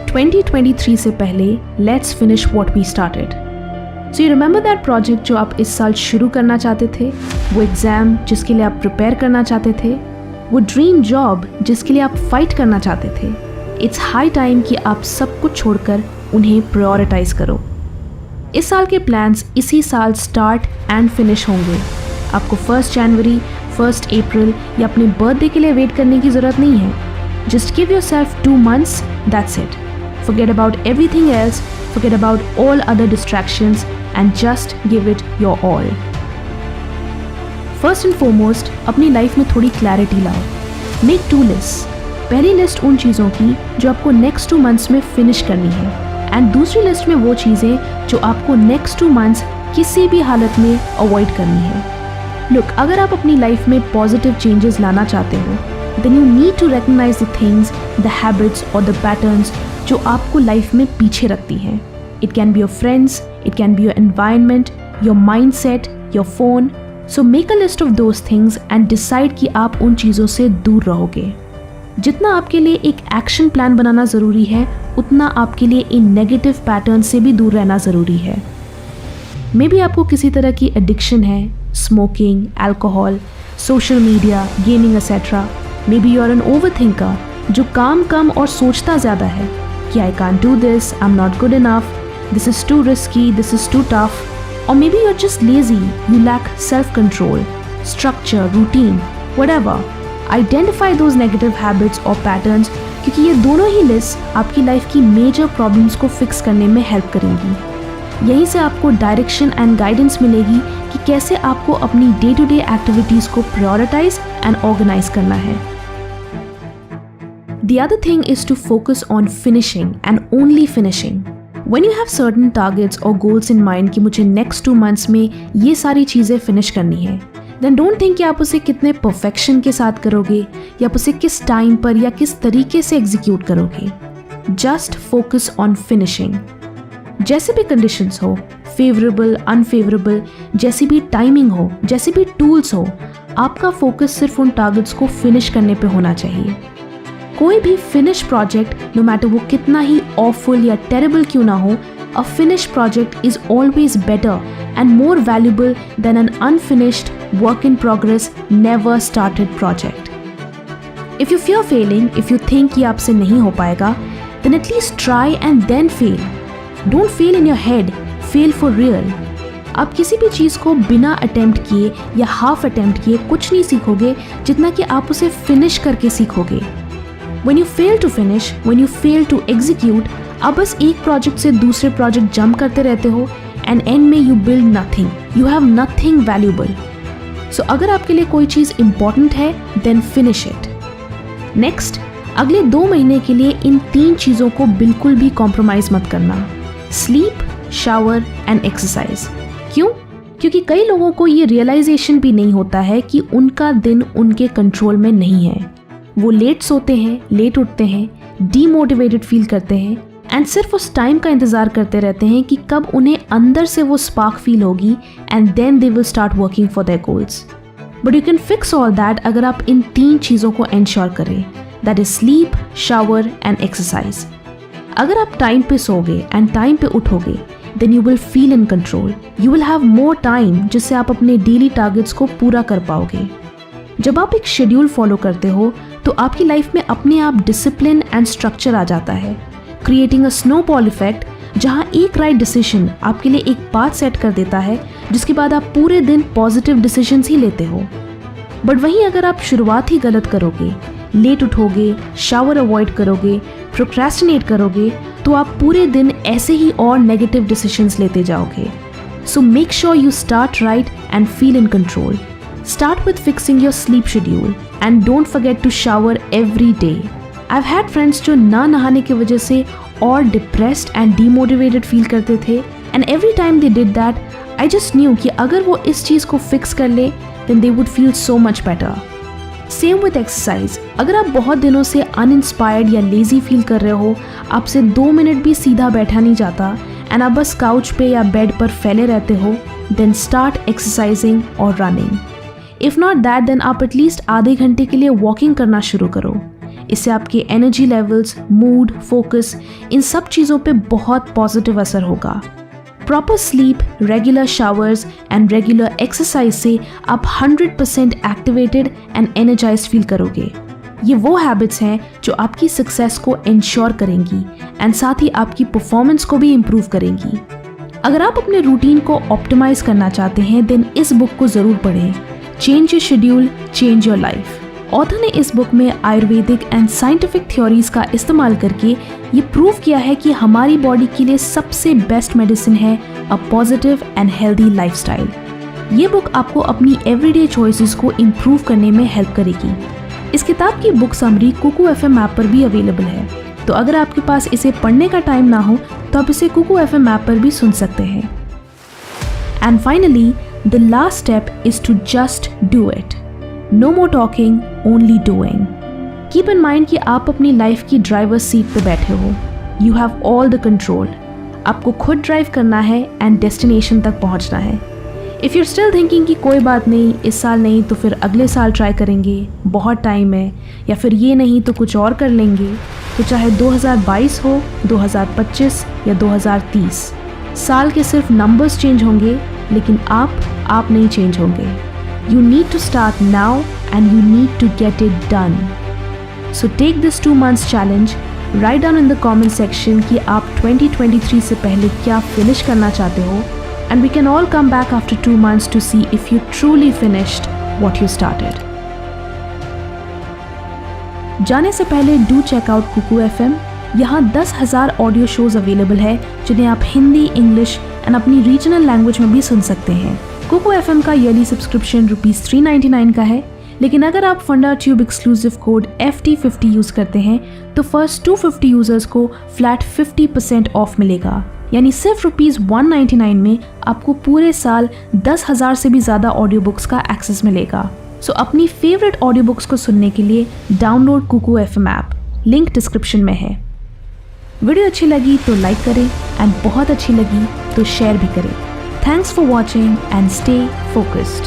2023 से पहले let's finish what we started. So you remember that project जो आप इस साल शुरू करना चाहते थे, वो एग्ज़ाम जिसके लिए आप प्रिपेयर करना चाहते थे, वो ड्रीम जॉब जिसके लिए आप फाइट करना चाहते थे। इट्स हाई टाइम कि आप सब कुछ छोड़कर उन्हें प्रायोरिटाइज करो। इस साल के प्लान्स इसी साल स्टार्ट एंड फिनिश होंगे। आपको 1 जनवरी, 1 अप्रैल या अपने बर्थडे के लिए वेट करने की ज़रूरत नहीं है। Just give yourself 2 months, that's it. Forget about everything else, forget about all other distractions and just give it your all. First and foremost, अपनी लाइफ में थोड़ी क्लैरिटी लाओ। Make 2 lists. पहली लिस्ट उन चीज़ों की जो आपको नेक्स्ट 2 months में फिनिश करनी है एंड दूसरी लिस्ट में वो चीज़ें जो आपको नेक्स्ट 2 months किसी भी हालत में अवॉइड करनी है। Look, अगर आप अपनी लाइफ में पॉजिटिव चेंजेस लाना चाहते हो then you need to recognize the things, the habits or the patterns जो आपको लाइफ में पीछे रखती हैं। It can be your friends, it can be your environment, your mindset, your phone. So make a list of those things and decide कि आप उन चीज़ों से दूर रहोगे। जितना आपके लिए एक एक्शन प्लान बनाना ज़रूरी है, उतना आपके लिए इन नेगेटिव पैटर्न से भी दूर रहना ज़रूरी है। मे बी आपको किसी तरह की एडिक्शन है, smoking, alcohol, social media, gaming etcetera. Maybe you are an overthinker जो काम कम और सोचता ज़्यादा है कि I can't do this, I am not good enough, this is too risky, this is too tough. और maybe you are just lazy, you lack self control, structure, routine, whatever. Identify those negative habits और patterns क्योंकि ये दोनों ही list आपकी life की major problems को fix करने में हेल्प करेंगी। यहीं से आपको डायरेक्शन एंड गाइडेंस मिलेगी कि कैसे आपको अपनी डे टू डे एक्टिविटीज़ को प्रायोरिटाइज एंड ऑर्गेनाइज करना है। The other thing is to focus on finishing and only finishing. When you have certain targets or goals in mind कि मुझे next 2 months में ये सारी चीज़ें finish करनी है, then don't think कि आप उसे कितने perfection के साथ करोगे या आप उसे किस टाइम पर या किस तरीके से execute करोगे। Just focus on finishing. जैसे भी conditions हो, favorable, unfavorable, जैसी भी timing हो, जैसे भी tools हो, आपका focus सिर्फ उन targets को finish करने पे होना चाहिए। कोई भी फिनिश प्रोजेक्ट, नो मैटर वो कितना ही ऑफुल या टेरेबल क्यों ना हो, a finish project is always better and more valuable than an unfinished work in progress never started project. If you fear failing, if you think कि आपसे नहीं हो पाएगा, then at least try and then fail. Don't fail in your head, fail for real. आप किसी भी चीज़ को बिना अटेम्प्ट किए या हाफ अटेम्प्ट किए कुछ नहीं सीखोगे जितना कि आप उसे फिनिश करके सीखोगे। When you fail to finish, when you fail to execute, आप बस एक प्रोजेक्ट से दूसरे प्रोजेक्ट जंप करते रहते हो एंड एंड में you build nothing, you have nothing valuable. So अगर आपके लिए कोई चीज़ important है, then finish it. Next, अगले 2 महीने के लिए इन 3 चीज़ों को बिल्कुल भी कॉम्प्रोमाइज़ मत करना। Sleep, shower and exercise. क्यों? क्योंकि कई लोगों को ये रियलाइजेशन भी नहीं होता है कि उनका दिन उनके कंट्रोल में नहीं है। वो लेट सोते हैं, लेट उठते हैं, डीमोटिवेटेड फील करते हैं एंड सिर्फ उस टाइम का इंतज़ार करते रहते हैं कि कब उन्हें अंदर से वो स्पार्क फील होगी and then they will start working for their goals. But you can fix all that अगर आप इन 3 चीज़ों को एंश्योर करें, that is sleep, shower and exercise. अगर आप टाइम पे सोओगे एंड टाइम पे उठोगे, then you will feel in control, you will have more time जिससे आप अपने डेली टारगेट्स को पूरा कर पाओगे। जब आप एक शेड्यूल फॉलो करते हो तो आपकी लाइफ में अपने आप डिसिप्लिन एंड स्ट्रक्चर आ जाता है, क्रिएटिंग अ स्नोबॉल इफेक्ट जहां एक राइट डिसीजन आपके लिए एक पाथ सेट कर देता है जिसके बाद आप पूरे दिन पॉजिटिव डिसीजंस ही लेते हो। बट वहीं अगर आप शुरुआत ही गलत करोगे, लेट उठोगे, शावर अवॉइड करोगे, प्रोक्रेस्टिनेट करोगे, तो आप पूरे दिन ऐसे ही और नेगेटिव डिसीजंस लेते जाओगे। So make sure you start right and feel in control. Start with fixing your sleep schedule and don't forget to shower every day. I've had friends जो ना नहाने की वजह से और depressed and demotivated feel करते थे and every time they did that, I just knew कि अगर वो इस चीज़ को fix कर ले then they would feel so much better. Same with exercise. अगर आप बहुत दिनों से uninspired या lazy feel कर रहे हो, आपसे 2 मिनट भी सीधा बैठा नहीं जाता and आप बस couch पे या bed पर फैले रहते हो, then start exercising or running. If not that then आप एटलीस्ट आधे घंटे के लिए वॉकिंग करना शुरू करो। इससे आपके एनर्जी लेवल्स, मूड, फोकस, इन सब चीज़ों पे बहुत पॉजिटिव असर होगा। Proper sleep, regular showers and regular exercise से आप 100% एक्टिवेटेड एंड एनर्जाइज्ड फील करोगे। ये वो हैबिट्स हैं जो आपकी सक्सेस को इंश्योर करेंगी एंड साथ ही आपकी परफॉर्मेंस को भी इम्प्रूव करेंगी। अगर आप अपने रूटीन को ऑप्टिमाइज करना चाहते हैं देन इस बुक को ज़रूर पढ़ें। Change your schedule, change your life. Author ने इस बुक में आयुर्वेदिक एंड साइंटिफिक थ्योरीज का इस्तेमाल करके ये प्रूव किया है कि हमारी बॉडी के लिए सबसे बेस्ट मेडिसिन है a positive and healthy lifestyle. ये बुक आपको अपनी एवरीडे चॉइसेस को इम्प्रूव करने में हेल्प करेगी। इस किताब की book summary Kuku FM app पर भी अवेलेबल है, तो अगर आपके पास इसे पढ़ने का टाइम ना हो तो आप इसे कुकू FM ऐप पर भी सुन सकते हैं। And finally the last step is to just do it. No more talking, only doing. Keep in mind कि आप अपनी लाइफ की ड्राइवर सीट पे बैठे हो। You have all the control. आपको खुद ड्राइव करना है एंड डेस्टिनेशन तक पहुंचना है। इफ़ यू स्टिल थिंकिंग कि कोई बात नहीं, इस साल नहीं तो फिर अगले साल ट्राई करेंगे, बहुत टाइम है, या फिर ये नहीं तो कुछ और कर लेंगे, तो चाहे 2022 हो, 2025 या 2030, साल के सिर्फ नंबर्स चेंज होंगे लेकिन आप नहीं चेंज होंगे। You need to start now and you need to get it done. So take this 2 months challenge, write down in the comment section कि आप 2023 से पहले क्या finish करना चाहते हो, and we can all come back after 2 months to see if you truly finished what you started. जाने से पहले do check out Kuku FM। यहाँ 10,000 ऑडियो शोज अवेलेबल है जिन्हें आप हिंदी, इंग्लिश एंड अपनी रीजनल लैंग्वेज में भी सुन सकते हैं। कुकू FM का ईयरली सब्सक्रिप्शन ₹399 का है, लेकिन अगर आप फंडा tube exclusive code FT50 use करते हैं तो फर्स्ट 250 यूज़र्स को फ्लैट 50% ऑफ मिलेगा। यानी सिर्फ ₹199 में आपको पूरे साल 10,000 से भी ज़्यादा ऑडियो बुक्स का एक्सेस मिलेगा। सो अपनी फेवरेट ऑडियो बुक्स को सुनने के लिए download Kuku FM app, link description में है। वीडियो अच्छी लगी तो लाइक करें एंड बहुत अच्छी लगी तो शेयर भी करें। Thanks for watching and stay focused.